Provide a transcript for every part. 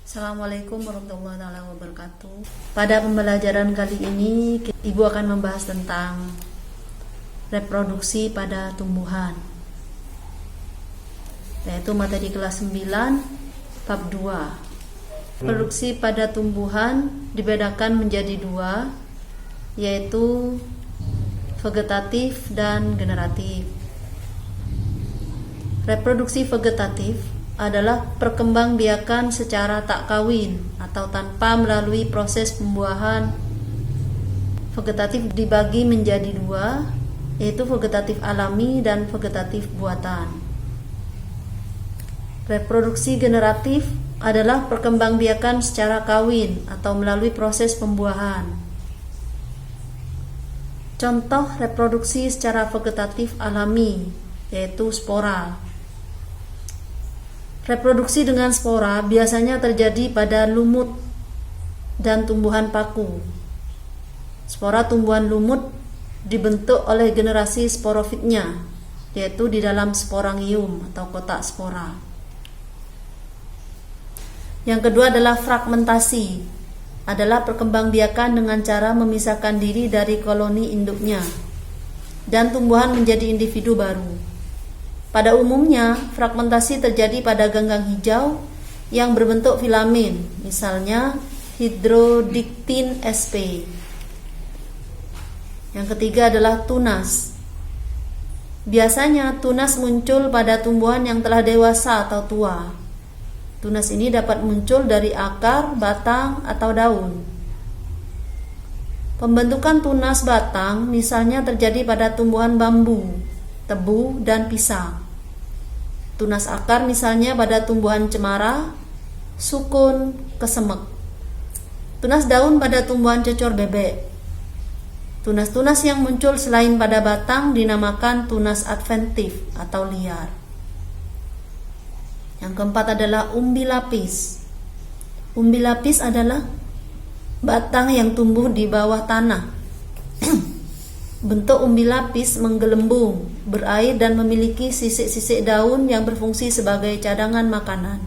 Assalamualaikum warahmatullahi wabarakatuh. Pada pembelajaran kali ini, Ibu akan membahas tentang reproduksi pada tumbuhan, yaitu materi kelas 9, bab 2. Reproduksi pada tumbuhan dibedakan menjadi dua, yaitu vegetatif dan generatif. Reproduksi vegetatif adalah perkembangbiakan secara tak kawin atau tanpa melalui proses pembuahan. Vegetatif dibagi menjadi dua, yaitu vegetatif alami dan vegetatif buatan. Reproduksi generatif adalah perkembangbiakan secara kawin atau melalui proses pembuahan. Contoh reproduksi secara vegetatif alami yaitu spora. Reproduksi dengan spora biasanya terjadi pada lumut dan tumbuhan paku. Spora tumbuhan lumut dibentuk oleh generasi sporofitnya, yaitu di dalam sporangium atau kotak spora. Yang kedua adalah fragmentasi, adalah perkembangbiakan dengan cara memisahkan diri dari koloni induknya dan tumbuhan menjadi individu baru. Pada umumnya, fragmentasi terjadi pada ganggang hijau yang berbentuk filamen, misalnya Hydrodictyn sp. Yang ketiga adalah tunas. Biasanya tunas muncul pada tumbuhan yang telah dewasa atau tua. Tunas ini dapat muncul dari akar, batang, atau daun. Pembentukan tunas batang misalnya terjadi pada tumbuhan bambu, tebu, dan pisang. Tunas akar misalnya pada tumbuhan cemara, sukun, kesemek. Tunas daun pada tumbuhan cecor bebek. Tunas-tunas yang muncul selain pada batang dinamakan tunas adventif atau liar. Yang keempat adalah umbi lapis. Umbi lapis adalah batang yang tumbuh di bawah tanah. Bentuk umbi lapis menggelembung, berair dan memiliki sisik-sisik daun yang berfungsi sebagai cadangan makanan.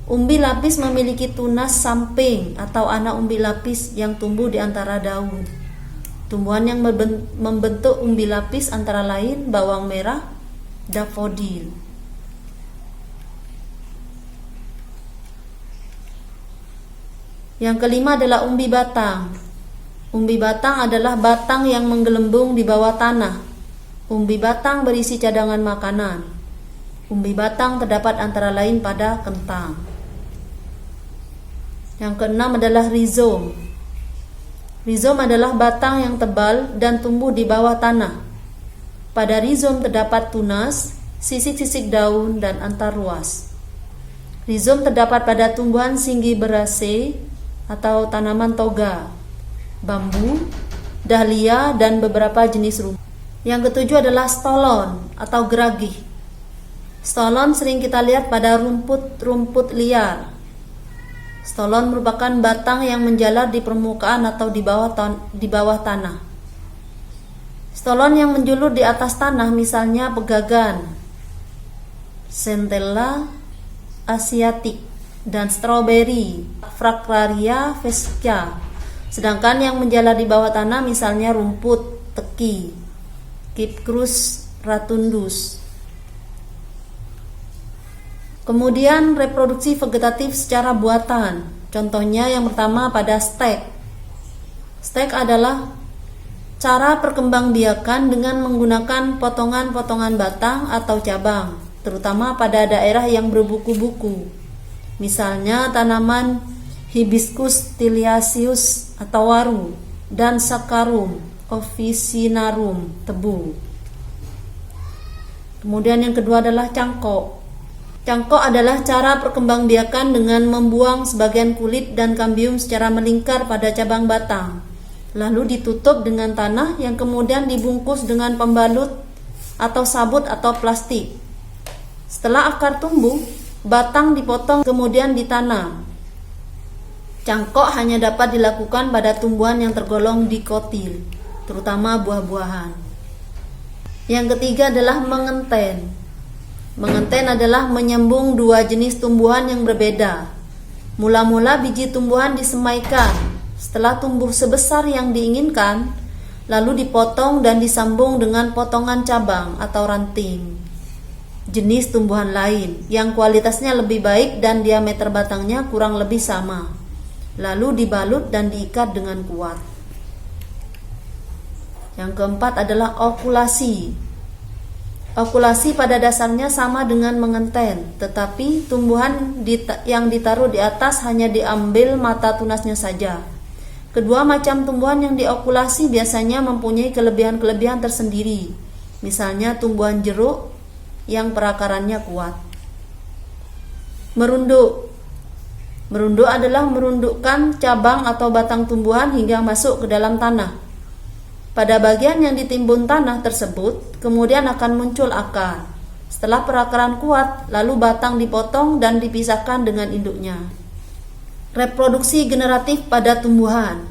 Umbi lapis memiliki tunas samping atau anak umbi lapis yang tumbuh di antara daun. Tumbuhan yang membentuk umbi lapis antara lain bawang merah, dafodil. Yang kelima adalah umbi batang. Umbi batang adalah batang yang menggelembung di bawah tanah. Umbi batang berisi cadangan makanan. Umbi batang terdapat antara lain pada kentang. Yang keenam adalah rizom. Rizom adalah batang yang tebal dan tumbuh di bawah tanah. Pada rizom terdapat tunas, sisik-sisik daun, dan antar ruas. Rizom terdapat pada tumbuhan Singiberaceae atau tanaman toga, bambu, dahlia, dan beberapa jenis rumput. Yang ketujuh adalah stolon atau geragih. Stolon sering kita lihat pada rumput-rumput liar. Stolon merupakan batang yang menjalar di permukaan atau di bawah tanah. Stolon yang menjulur di atas tanah misalnya pegagan, Centella asiatic, dan stroberi, Fragaria vesca. Sedangkan yang menjalar di bawah tanah misalnya rumput teki, Cyperus ratundus. Kemudian reproduksi vegetatif secara buatan. Contohnya yang pertama pada stek. Stek adalah cara perkembangbiakan dengan menggunakan potongan-potongan batang atau cabang, terutama pada daerah yang berbuku-buku. Misalnya tanaman Hibiscus tiliaceus atau waru dan Saccharum officinarum tebu. Kemudian yang kedua adalah cangkok. Cangkok adalah cara perkembangbiakan dengan membuang sebagian kulit dan kambium secara melingkar pada cabang batang, lalu ditutup dengan tanah yang kemudian dibungkus dengan pembalut atau sabut atau plastik. Setelah akar tumbuh, batang dipotong kemudian ditanam. Cangkok hanya dapat dilakukan pada tumbuhan yang tergolong dikotil, terutama buah-buahan. Yang ketiga adalah mengenten. Mengenten adalah menyambung dua jenis tumbuhan yang berbeda, Mula-mula biji tumbuhan disemaikan. Setelah tumbuh sebesar yang diinginkan, lalu dipotong dan disambung dengan potongan cabang atau ranting jenis tumbuhan lain yang kualitasnya lebih baik dan diameter batangnya kurang lebih sama. Lalu dibalut dan diikat dengan kuat. Yang keempat adalah okulasi. Okulasi pada dasarnya sama dengan mengenten, tetapi tumbuhan yang ditaruh di atas hanya diambil mata tunasnya saja. Kedua macam tumbuhan yang diokulasi biasanya mempunyai kelebihan-kelebihan tersendiri. Misalnya tumbuhan jeruk yang perakarannya kuat. Merunduk. Merunduk adalah merundukkan cabang atau batang tumbuhan hingga masuk ke dalam tanah. Pada bagian yang ditimbun tanah tersebut, kemudian akan muncul akar. Setelah perakaran kuat, lalu batang dipotong dan dipisahkan dengan induknya. Reproduksi generatif pada tumbuhan.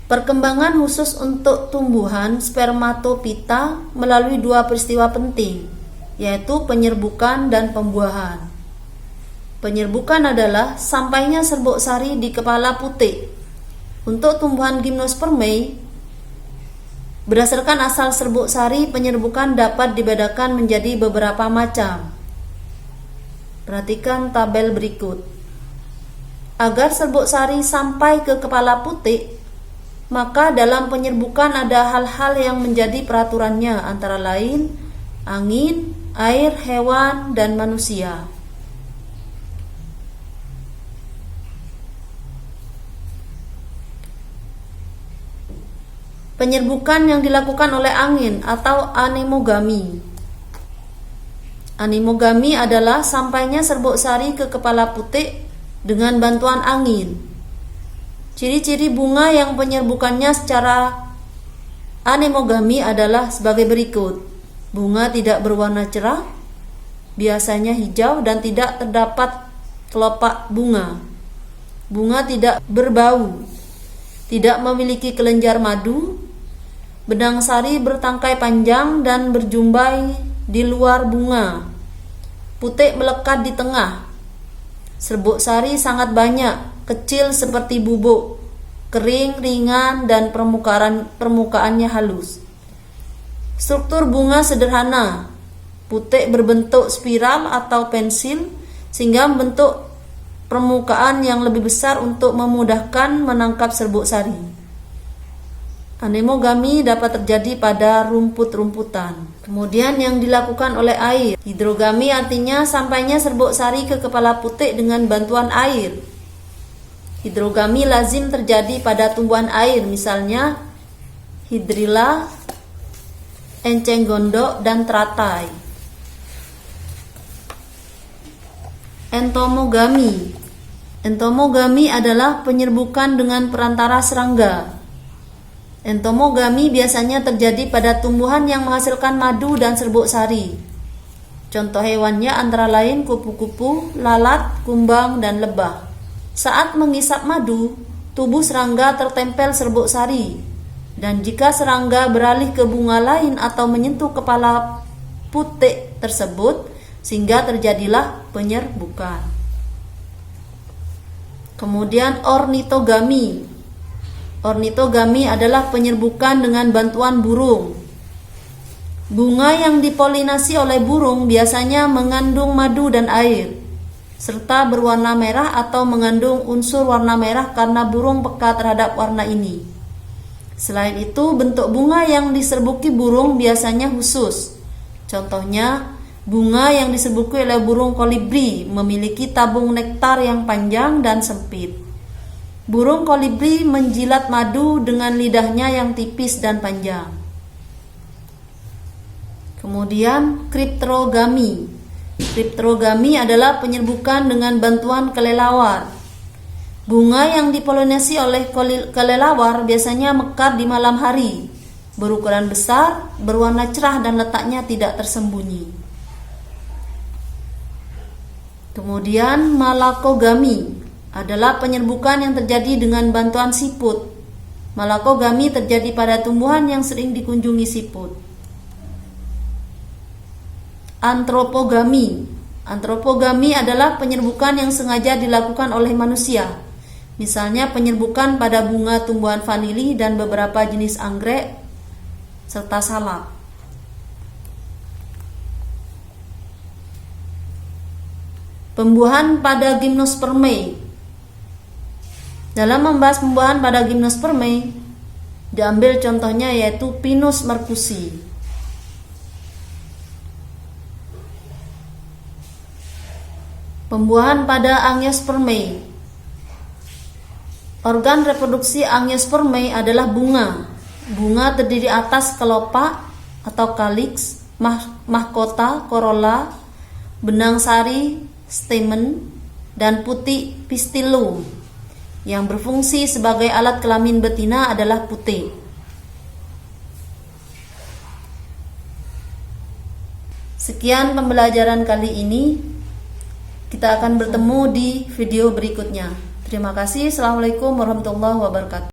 Perkembangan khusus untuk tumbuhan spermatopita melalui dua peristiwa penting, yaitu penyerbukan dan pembuahan. Penyerbukan adalah sampainya serbuk sari di kepala putik. Untuk tumbuhan Gymnospermae, berdasarkan asal serbuk sari, penyerbukan dapat dibedakan menjadi beberapa macam. Perhatikan tabel berikut. Agar serbuk sari sampai ke kepala putik, maka dalam penyerbukan ada hal-hal yang menjadi peraturannya, antara lain angin, air, hewan, dan manusia. Penyerbukan yang dilakukan oleh angin atau anemogami. Anemogami adalah sampainya serbuk sari ke kepala putik dengan bantuan angin. Ciri-ciri bunga yang penyerbukannya secara anemogami adalah sebagai berikut. Bunga tidak berwarna cerah, biasanya hijau dan tidak terdapat kelopak bunga. Bunga tidak berbau, tidak memiliki kelenjar madu. Benang sari bertangkai panjang dan berjumbai di luar bunga. Putik melekat di tengah. Serbuk sari sangat banyak, kecil seperti bubuk, kering, ringan, dan permukaannya halus. Struktur bunga sederhana. Putik berbentuk spiral atau pensil sehingga membentuk permukaan yang lebih besar untuk memudahkan menangkap serbuk sari. Anemogami dapat terjadi pada rumput-rumputan. Kemudian yang dilakukan oleh air. Hidrogami artinya sampainya serbuk sari ke kepala putik dengan bantuan air. Hidrogami lazim terjadi pada tumbuhan air, misalnya hidrilla, enceng gondok, dan teratai. Entomogami. Entomogami adalah penyerbukan dengan perantara serangga. Entomogami biasanya terjadi pada tumbuhan yang menghasilkan madu dan serbuk sari. Contoh hewannya antara lain kupu-kupu, lalat, kumbang, dan lebah. Saat mengisap madu, tubuh serangga tertempel serbuk sari. Dan jika serangga beralih ke bunga lain atau menyentuh kepala putik tersebut, sehingga terjadilah penyerbukan. Kemudian ornitogami. Ornitogami adalah penyerbukan dengan bantuan burung. Bunga yang dipolinasi oleh burung biasanya mengandung madu dan air, serta berwarna merah atau mengandung unsur warna merah karena burung peka terhadap warna ini. Selain itu, bentuk bunga yang diserbuki burung biasanya khusus. Contohnya, bunga yang diserbuki oleh burung kolibri memiliki tabung nektar yang panjang dan sempit. Burung kolibri menjilat madu dengan lidahnya yang tipis dan panjang. Kemudian kriptorogami. Kriptorogami adalah penyerbukan dengan bantuan kelelawar. Bunga yang dipolinasi oleh kelelawar biasanya mekar di malam hari, berukuran besar, berwarna cerah, dan letaknya tidak tersembunyi. Kemudian malakogami adalah penyerbukan yang terjadi dengan bantuan siput. Malakogami terjadi pada tumbuhan yang sering dikunjungi siput. Antropogami. Antropogami adalah penyerbukan yang sengaja dilakukan oleh manusia. Misalnya penyerbukan pada bunga tumbuhan vanili dan beberapa jenis anggrek serta salak. Pembuahan pada Gymnospermae. Dalam membahas pembuahan pada Gymnospermae, diambil contohnya yaitu Pinus marcusi. Pembuahan pada Angiospermae. Organ reproduksi Angiospermae adalah bunga. Bunga terdiri atas kelopak atau calyx, mahkota, corolla, benang sari, stamen, dan putik pistillum. Yang berfungsi sebagai alat kelamin betina adalah putik. Sekian pembelajaran kali ini. Kita akan bertemu di video berikutnya. Terima kasih. Assalamualaikum warahmatullahi wabarakatuh.